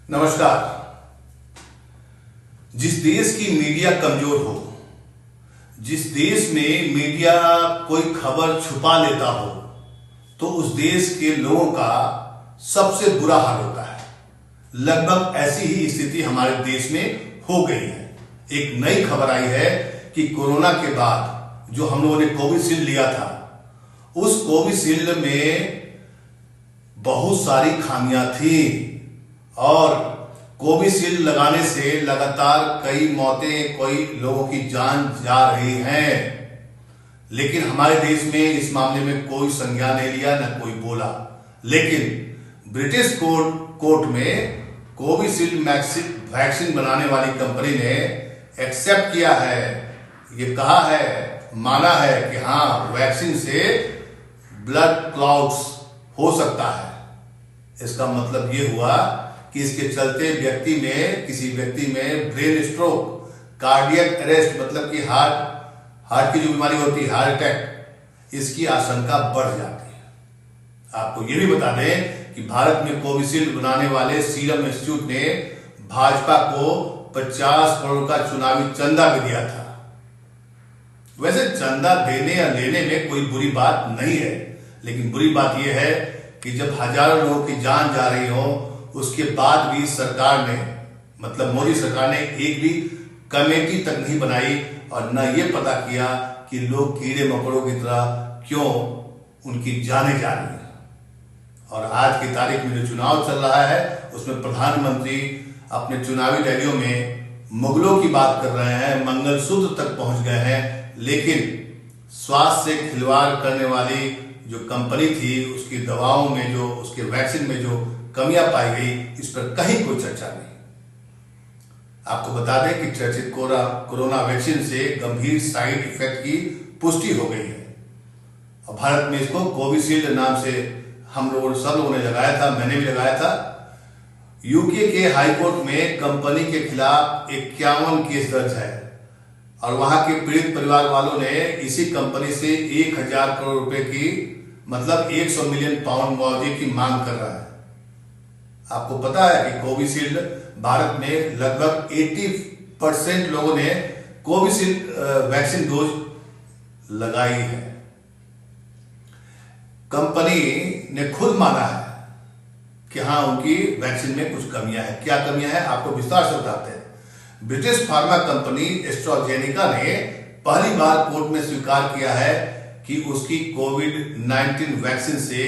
नमस्कार। जिस देश की मीडिया कमजोर हो, जिस देश में मीडिया कोई खबर छुपा लेता हो, तो उस देश के लोगों का सबसे बुरा हाल होता है। लगभग ऐसी ही स्थिति हमारे देश में हो गई है। एक नई खबर आई है कि कोरोना के बाद जो हम लोगों ने कोविशील्ड लिया था, उस कोविशील्ड में बहुत सारी खामियां थी और कोविशील्ड लगाने से लगातार कई मौतें, कई लोगों की जान जा रही हैं। लेकिन हमारे देश में इस मामले में कोई संज्ञान नहीं लिया, न कोई बोला। लेकिन ब्रिटिश कोर्ट में कोविशील्ड वैक्सीन बनाने वाली कंपनी ने एक्सेप्ट किया है, ये कहा है, माना है कि हाँ, वैक्सीन से ब्लड क्लॉट्स हो सकता है। इसका मतलब ये हुआ कि इसके चलते किसी व्यक्ति में ब्रेन स्ट्रोक, कार्डियक अरेस्ट, मतलब कि हार्ट की जो बीमारी होती है, हार्ट अटैक, इसकी आशंका बढ़ जाती है। आपको ये भी बता दें कि भारत में कोविशील्ड बनाने वाले सीरम इंस्टीट्यूट ने भाजपा को 50 करोड़ का चुनावी चंदा भी दिया था। वैसे चंदा देने या लेने में कोई बुरी बात नहीं है, लेकिन बुरी बात यह है कि जब हजारों लोगों की जान जा रही हो, उसके बाद भी सरकार ने, मतलब मोदी सरकार ने एक भी कमेटी तक नहीं बनाई और न ये पता किया कि लोग कीड़े मकोड़ों की तरह क्यों उनकी जाने जा रही है। और आज की तारीख में जो चुनाव चल रहा है, उसमें प्रधानमंत्री अपने चुनावी रैलियों में मुगलों की बात कर रहे हैं, मंगलसूत्र तक पहुंच गए हैं, लेकिन स्वास्थ्य से खिलवाड़ करने वाली जो कंपनी थी, उसकी दवाओं में जो, उसके वैक्सीन में जो कमियां पाई गई, इस पर कहीं कोई चर्चा नहीं। आपको बता दें कि चर्चित कोरोना वैक्सीन से गंभीर साइड इफेक्ट की पुष्टि हो गई है और भारत में इसको कोविशील्ड नाम से सब लोगों ने लगाया था, मैंने भी लगाया था। यूके के हाईकोर्ट में कंपनी के खिलाफ 51 केस दर्ज है और वहां के पीड़ित परिवार वालों ने इसी कंपनी से 1000 करोड़ रुपए की, मतलब 100 मिलियन पाउंड मुआवजे की मांग कर रहा है। आपको पता है कि कोविशील्ड भारत में लगभग 80% लोगों ने कोविशील्ड वैक्सीन डोज लगाई है। कंपनी ने खुद माना है कि हाँ, उनकी वैक्सीन में कुछ कमियां हैं। क्या कमियां हैं, आपको विस्तार से बताते हैं। ब्रिटिश फार्मा कंपनी एस्ट्राजेनेका ने पहली बार कोर्ट में स्वीकार किया है कि उसकी कोविड-19 वैक्सीन से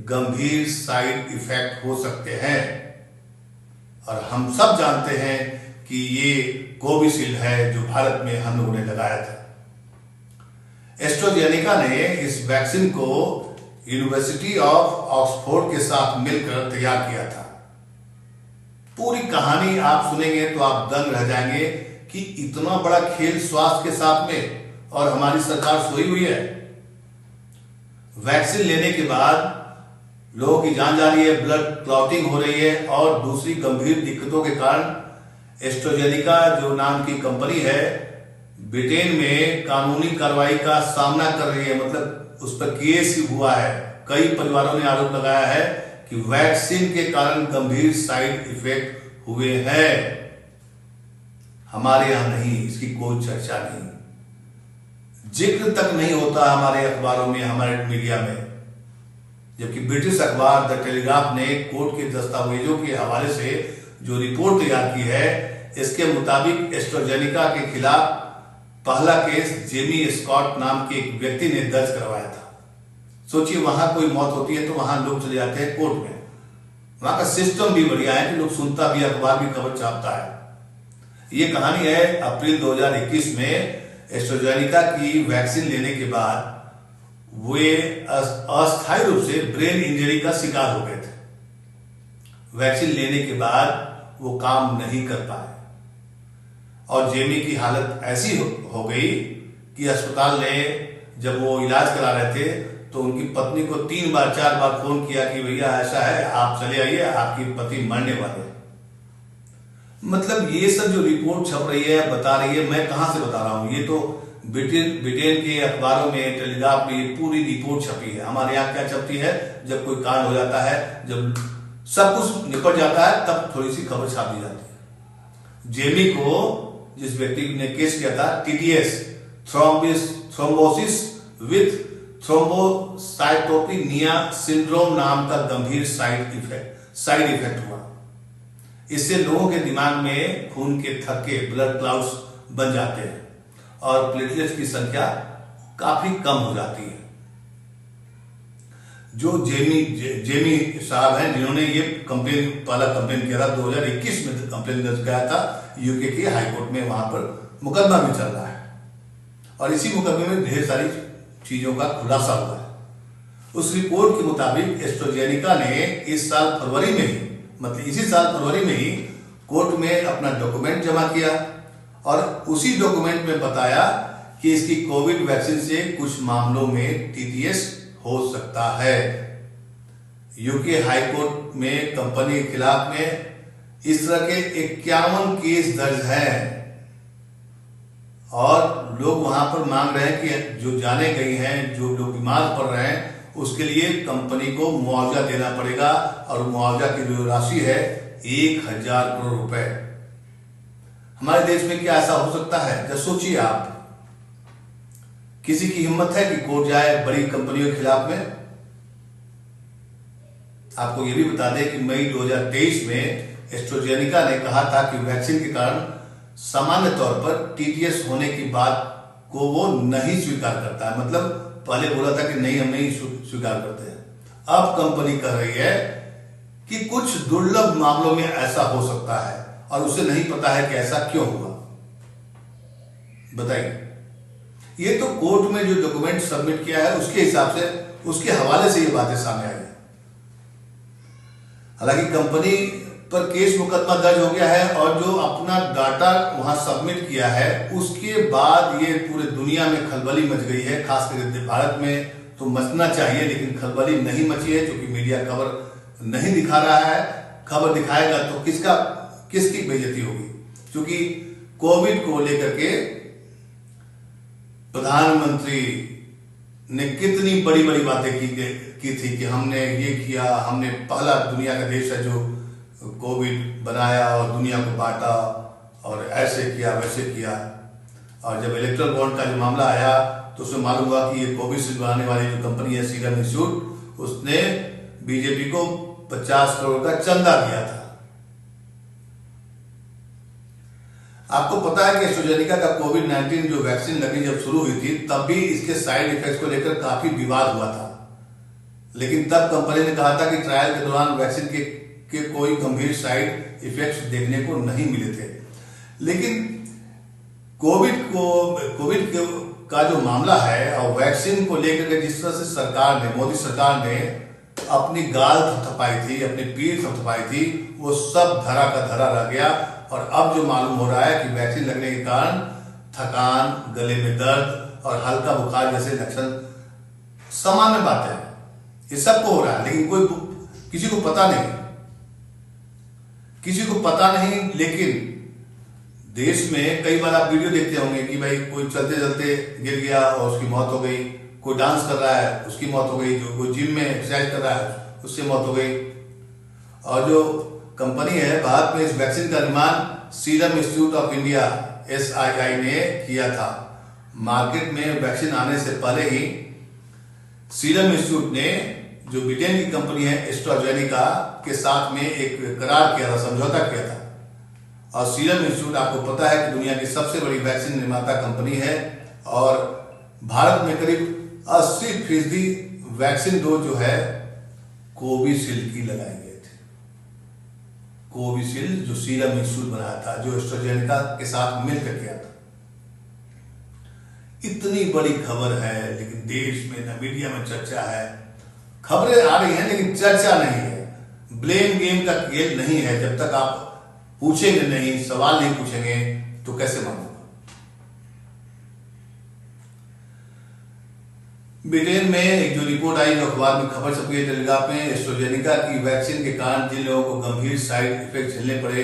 गंभीर साइड इफेक्ट हो सकते हैं और हम सब जानते हैं कि ये कोविशील्ड है जो भारत में हम लोगों ने लगाया था। एस्ट्राजेनेका ने इस वैक्सीन को यूनिवर्सिटी ऑफ ऑक्सफोर्ड के साथ मिलकर तैयार किया था। पूरी कहानी आप सुनेंगे तो आप दंग रह जाएंगे कि इतना बड़ा खेल स्वास्थ्य के साथ में, और हमारी सरकार सोई हुई है। वैक्सीन लेने के बाद लोगों की जान जा रही है, ब्लड क्लॉटिंग हो रही है और दूसरी गंभीर दिक्कतों के कारण एस्ट्राजेनेका जो नाम की कंपनी है, ब्रिटेन में कानूनी कार्रवाई का सामना कर रही है। मतलब उस पर केस हुआ है। कई परिवारों ने आरोप लगाया है कि वैक्सीन के कारण गंभीर साइड इफेक्ट हुए हैं। हमारे यहां नहीं, इसकी कोई चर्चा नहीं, जिक्र तक नहीं होता हमारे अखबारों में, हमारे मीडिया में। जबकि ब्रिटिश अखबार द टेलीग्राफ ने कोर्ट के दस्तावेजों के हवाले से जो रिपोर्ट तैयार की है, इसके मुताबिक एस्ट्राजेनेका के खिलाफ पहला केस जेमी स्कॉट नाम के एक व्यक्ति ने दर्ज करवाया था। सोचिए, वहां कोई मौत होती है तो वहां लोग चले जाते हैं कोर्ट में। वहां का सिस्टम भी बढ़िया है कि लोग सुनता भी, अखबार भी खबर छापता है। ये कहानी है अप्रैल 2021 में एस्ट्राजेनेका की वैक्सीन लेने के बाद वे अस्थायी रूप से ब्रेन इंजरी का शिकार हो गए थे। वैक्सीन लेने के बाद वो काम नहीं कर पाए और जेमी की हालत ऐसी हो गई कि अस्पताल ने, जब वो इलाज करा रहे थे, तो उनकी पत्नी को 3 बार 4 बार फोन किया कि भैया ऐसा है, आप चले आइए, आपकी पति मरने वाले हैं। मतलब ये सब जो रिपोर्ट छप रही है, बता रही है, मैं कहां से बता रहा हूं, ये तो ब्रिटेन के अखबारों में, टेलीग्राफ में पूरी रिपोर्ट छपी है। हमारे यहाँ क्या छपती है, जब कोई कांड हो जाता है, जब सब कुछ निपट जाता है, तब थोड़ी सी खबर छाप दी जाती है। जेमी को जिस व्यक्ति ने केस किया था, TTS thrombosis with thrombocytopenia syndrome नाम का गंभीर साइड इफेक्ट हुआ। इससे लोगों के दिमाग में खून के थक्के ब्लड क्लाउड्स बन जाते हैं और प्लेटलेट्स की संख्या काफी कम हो जाती है। जो जेमी साहब हैं जिन्होंने ये पहला कंप्लेन किया था, 2021 में कंप्लेन दर्ज किया था यूके के हाईकोर्ट में, वहां पर मुकदमा भी चल रहा है और इसी मुकदमे में ढेर सारी चीजों का खुलासा हुआ है। उस रिपोर्ट के मुताबिक एस्ट्राजेनेका ने इस साल फरवरी में ही, मतलब इसी साल फरवरी में ही कोर्ट में अपना डॉक्यूमेंट जमा किया और उसी डॉक्यूमेंट में बताया कि इसकी कोविड वैक्सीन से कुछ मामलों में टीटीएस हो सकता है। यूके हाईकोर्ट में कंपनी के खिलाफ में इस तरह के 51 केस दर्ज हैं और लोग वहां पर मांग रहे हैं कि जो जाने गई हैं, जो लोग बीमार पड़ रहे हैं, उसके लिए कंपनी को मुआवजा देना पड़ेगा और मुआवजा की जो राशि है 1000 करोड़ रुपए। हमारे देश में क्या ऐसा हो सकता है? जब सोचिए आप, किसी की हिम्मत है कि कोर्ट जाए बड़ी कंपनियों के खिलाफ में? आपको यह भी बता दें कि मई 2023 में एस्ट्राजेनेका ने कहा था कि वैक्सीन के कारण सामान्य तौर पर टीटीएस होने की बात को वो नहीं स्वीकार करता है। मतलब पहले बोला था कि नहीं, हम नहीं स्वीकार करते हैं। अब कंपनी कह रही है कि कुछ दुर्लभ मामलों में ऐसा हो सकता है और उसे नहीं पता है कि ऐसा क्यों हुआ। बताइए, ये तो कोर्ट में जो डॉक्यूमेंट सबमिट किया है उसके हिसाब से, उसके हवाले से ये बातें सामने आई है। हालांकि कंपनी पर केस मुकदमा दर्ज हो गया है और जो अपना डाटा वहां सबमिट किया है उसके बाद ये पूरे दुनिया में खलबली मच गई है। खास करके भारत में तो मचना चाहिए, लेकिन खलबली नहीं मची है क्योंकि मीडिया खबर नहीं दिखा रहा है। खबर दिखाएगा तो किसकी बेइज्जती होगी? क्योंकि कोविड को लेकर के प्रधानमंत्री ने कितनी बड़ी बड़ी बातें की थी कि हमने ये किया, हमने पहला दुनिया का देश है जो कोविड बनाया और दुनिया को बांटा और ऐसे किया वैसे किया। और जब इलेक्ट्रल बॉन्ड का जो मामला आया तो उसमें मालूम हुआ कि ये कोविशील्ड बनाने वाली जो कंपनी है सीरम इंस्टीट्यूट, उसने बीजेपी को 50 करोड़ का चंदा दिया था। आपको पता है कि एस्ट्राजेनेका का कोविड-19 जो वैक्सीन लगनी जब शुरू हुई थी तब भी इसके साइड इफेक्ट्स को लेकर काफी विवाद हुआ था, लेकिन तब कंपनी ने कहा था कि ट्रायल के दौरान वैक्सीन के कोई गंभीर साइड इफेक्ट्स देखने को नहीं मिले थे। लेकिन कोविड का जो मामला है और वैक्सीन को लेकर के जिस तरह से सरकार ने, मोदी सरकार ने अपनी गाल थपथपाई थी, अपनी पीठ थपथपाई थी, वो सब धरा का धरा रह गया। और अब जो मालूम हो रहा है कि वैक्सीन लगने के कारण थकान, गले में दर्द और हल्का बुखार जैसे लक्षण सामान्य बात है, ये सबको हो रहा है, लेकिन किसी को पता नहीं। लेकिन देश में कई बार आप वीडियो देखते होंगे कि भाई कोई चलते चलते गिर गया और उसकी मौत हो गई, कोई डांस कर रहा है उसकी मौत हो गई, जो कोई जिम में एक्सरसाइज कर रहा है उससे मौत हो गई। और जो कंपनी है, भारत में इस वैक्सीन का निर्माण serum institute of India SII ने किया था। मार्केट में वैक्सीन आने से पहले ही सीरम इंस्टीट्यूट ने, जो ब्रिटेन की कंपनी है एस्ट्राजेनेका के साथ में एक करार किया था, समझौता किया था। और सीरम इंस्टीट्यूट आपको पता है कि दुनिया की सबसे बड़ी वैक्सीन निर्माता कंपनी है और भारत में करीब 80% वैक्सीन डोज जो है कोविशील्ड की लगाई गई थी। कोविशील्ड जो सीरम इंस्टीट्यूट बनाया था, जो एस्ट्राजेनेका के साथ मिलकर किया था। इतनी बड़ी खबर है, लेकिन देश में न मीडिया में चर्चा है, खबरें आ रही हैं लेकिन चर्चा नहीं है। ब्लेम गेम का खेल नहीं है। जब तक आप पूछेंगे नहीं, सवाल नहीं पूछेंगे तो कैसे मानूंगा? ब्रिटेन में एक जो रिपोर्ट आई, जो अखबार में खबर छपी है टेलीग्राफ में, एस्ट्राजेनेका की वैक्सीन के कारण जिन लोगों को गंभीर साइड इफेक्ट झेलने पड़े,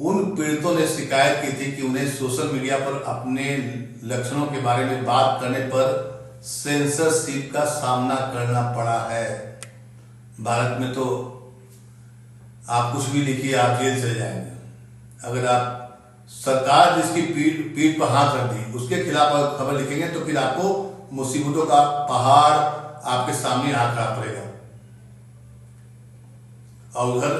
उन पीड़ितों ने शिकायत की थी कि उन्हें सोशल मीडिया पर अपने लक्षणों के बारे में बात करने पर सेंसरशिप का सामना करना पड़ा है। भारत में तो आप कुछ भी लिखिए, आप जेल चले जाएंगे। अगर आप सरकार जिसकी पीठ पर हाथ रख दी उसके खिलाफ अगर खबर लिखेंगे तो फिर आपको मुसीबतों का पहाड़ आपके सामने आ खड़ा पड़ेगा। और उधर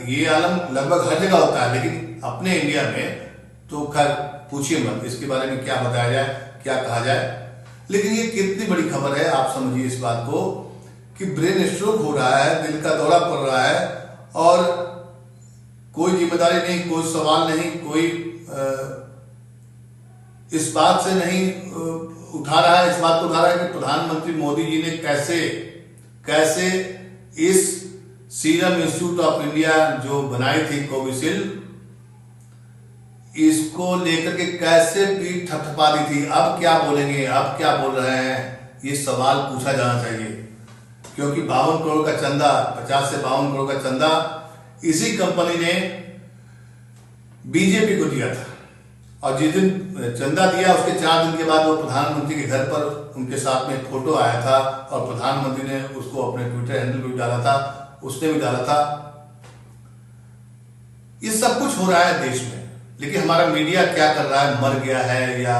ये आलम लगभग हर जगह होता है, लेकिन अपने इंडिया में तो खैर पूछिए मत, इसके बारे में क्या बताया जाए, क्या कहा जाए। लेकिन ये कितनी बड़ी खबर है, आप समझिए इस बात को कि ब्रेन स्ट्रोक हो रहा है, दिल का दौरा पड़ रहा है और कोई जिम्मेदारी नहीं, कोई सवाल नहीं, कोई इस बात से नहीं उठा रहा है, इस बात को उठा रहा है कि प्रधानमंत्री मोदी जी ने कैसे इस सीरम इंस्टीट्यूट ऑफ इंडिया जो बनाई थी कोविशील्ड, इसको लेकर के कैसे पीठ थपथपा दी थी। अब क्या बोलेंगे, अब क्या बोल रहे हैं, ये सवाल पूछा जाना चाहिए। क्योंकि 52 करोड़ का चंदा, 50 से 52 करोड़ का चंदा इसी कंपनी ने बीजेपी को दिया था। और जिस दिन चंदा दिया उसके 4 दिन के बाद वो प्रधानमंत्री के घर पर उनके साथ में फोटो आया था और प्रधानमंत्री ने उसको अपने ट्विटर हैंडल पर डाला था, उसने भी डाला था। ये सब कुछ हो रहा है देश में, लेकिन हमारा मीडिया क्या कर रहा है, मर गया है या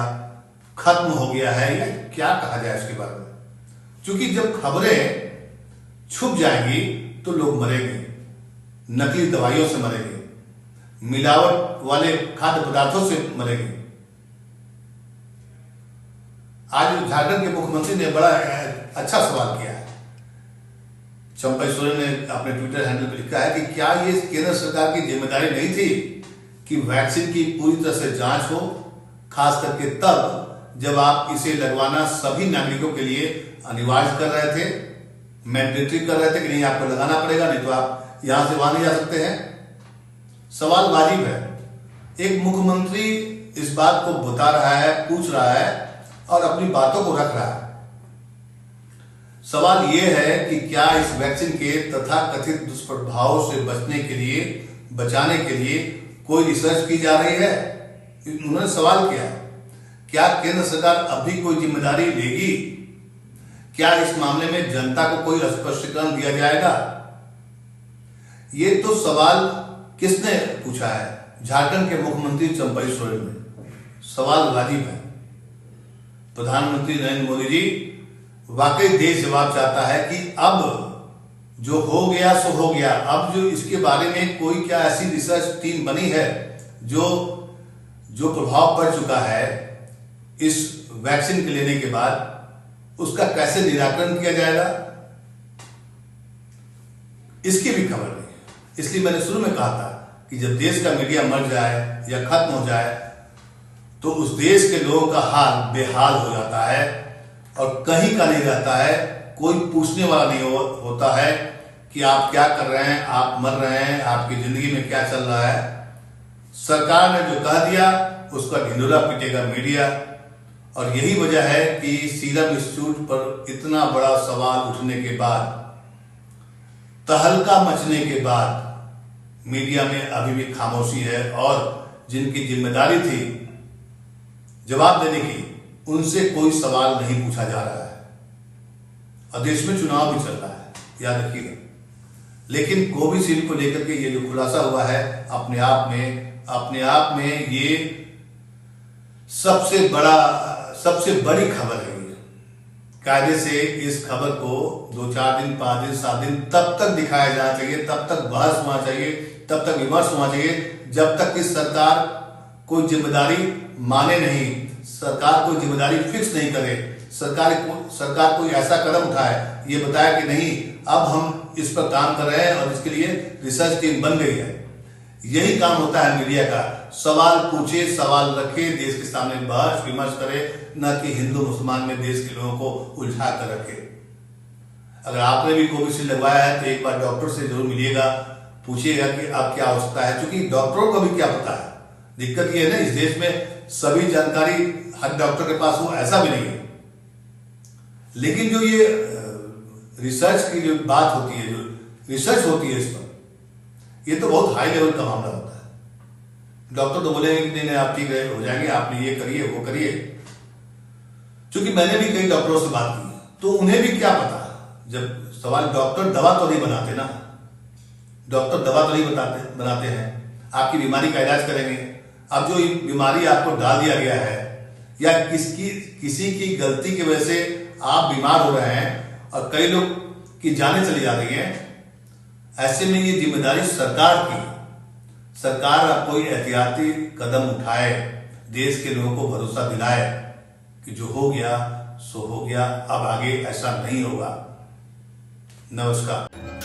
खत्म हो गया है या क्या कहा जाए इसके बारे में। क्योंकि जब खबरें छुप जाएंगी तो लोग मरेंगे, नकली दवाइयों से मरेंगे, मिलावट वाले खाद्य पदार्थों से मरेंगे। आज झारखंड के मुख्यमंत्री ने बड़ा अच्छा सवाल किया है। चंपई सोरेन ने अपने ट्विटर हैंडल पर लिखा है कि क्या ये केंद्र सरकार की जिम्मेदारी नहीं थी कि वैक्सीन की पूरी तरह से जांच हो, खास करके तब जब आप इसे लगवाना सभी नागरिकों के लिए अनिवार्य कर रहे थे, मैंडेटरी कर रहे थे कि नहीं आपको लगाना पड़ेगा, नहीं तो आप यहां से वहां नहीं जा सकते हैं। सवाल वाजिब है। एक मुख्यमंत्री इस बात को बता रहा है, पूछ रहा है और अपनी बातों को रख रहा है। सवाल यह है कि क्या इस वैक्सीन के तथाकथित दुष्प्रभावों से बचाने के लिए कोई रिसर्च की जा रही है? उन्होंने सवाल किया। क्या केंद्र सरकार अभी कोई जिम्मेदारी लेगी? क्या इस मामले में जनता को कोई स्पष्टीकरण दिया जाएगा? ये तो सवाल किसने पूछा है? झारखंड के मुख्यमंत्री चंपई सोरेन ने। सवाल वाजिब है। प्रधानमंत्री नरेंद्र मोदी जी, वाकई देश जवाब चाहता है कि अब जो हो गया सो हो गया। अब जो इसके बारे में कोई क्या ऐसी रिसर्च टीम बनी है जो प्रभाव पड़ चुका है इस वैक्सीन के लेने के बाद, उसका कैसे निराकरण किया जाएगा, इसकी भी खबर नहीं। इसलिए मैंने शुरू में कहा था कि जब देश का मीडिया मर जाए या खत्म हो जाए तो उस देश के लोगों का हाल बेहाल हो जाता है और कहीं का नहीं रहता है। कोई पूछने वाला नहीं होता है कि आप क्या कर रहे हैं, आप मर रहे हैं, आपकी जिंदगी में क्या चल रहा है। सरकार ने जो कह दिया उसका ढिंढोरा पीटेगा मीडिया। और यही वजह है कि सीरम इंस्टीट्यूट पर इतना बड़ा सवाल उठने के बाद, तहलका मचने के बाद मीडिया में अभी भी खामोशी है और जिनकी जिम्मेदारी थी जवाब देने की, उनसे कोई सवाल नहीं पूछा जा रहा है। और देश में चुनाव भी चल रहा है, याद रखिएगा। लेकिन कोविशील्ड को लेकर के ये जो खुलासा हुआ है, अपने आप में ये सबसे बड़ी खबर है। कायदे से इस खबर को 2-4 दिन, 5 दिन, 7 दिन तब तक दिखाया जाना चाहिए, तब तक बहस होना चाहिए, तब तक विमर्श होना चाहिए, जब तक कि सरकार कोई जिम्मेदारी माने नहीं, सरकार कोई जिम्मेदारी फिक्स नहीं करे, सरकार कोई ऐसा कदम उठाए, ये बताया कि नहीं अब हम इस पर काम कर रहे हैं और इसके लिए रिसर्च टीम बन गई है। यही काम होता है मीडिया का। सवाल पूछे, सवाल रखे, देश के सामने बहस विमर्श करे, न कि हिंदू मुसलमान में देश के लोगों को उलझा कर रखे। अगर आपने भी कोविशील्ड लगवाया है तो एक बार डॉक्टर से जरूर मिलिएगा, पूछिएगा कि अब क्या हो सकता है, क्योंकि डॉक्टरों को भी क्या पता है। दिक्कत ये है ना, इस देश में सभी जानकारी हर डॉक्टर के पास हो ऐसा भी नहीं है। लेकिन जो ये रिसर्च की जो बात होती है, जो रिसर्च होती है इस पर, ये तो बहुत हाई लेवल का मामला होता है। डॉक्टर तो बोलेंगे कि नहीं आप ठीक हो जाएंगे, आपने ये करिए वो करिए। क्योंकि मैंने भी कई डॉक्टरों से बात की तो उन्हें भी क्या पता, जब सवाल डॉक्टर दवा तो नहीं बनाते ना, डॉक्टर दवा तो नहीं बनाते हैं, आपकी बीमारी का इलाज करेंगे। अब जो बीमारी आपको डाल दिया गया है या किसी की गलती की वजह से आप बीमार हो रहे हैं और कई लोग की जानें चली जा रही हैं, ऐसे में ये जिम्मेदारी सरकार की। सरकार अब कोई एहतियाती कदम उठाए, देश के लोगों को भरोसा दिलाए कि जो हो गया सो हो गया, अब आगे ऐसा नहीं होगा। नमस्कार।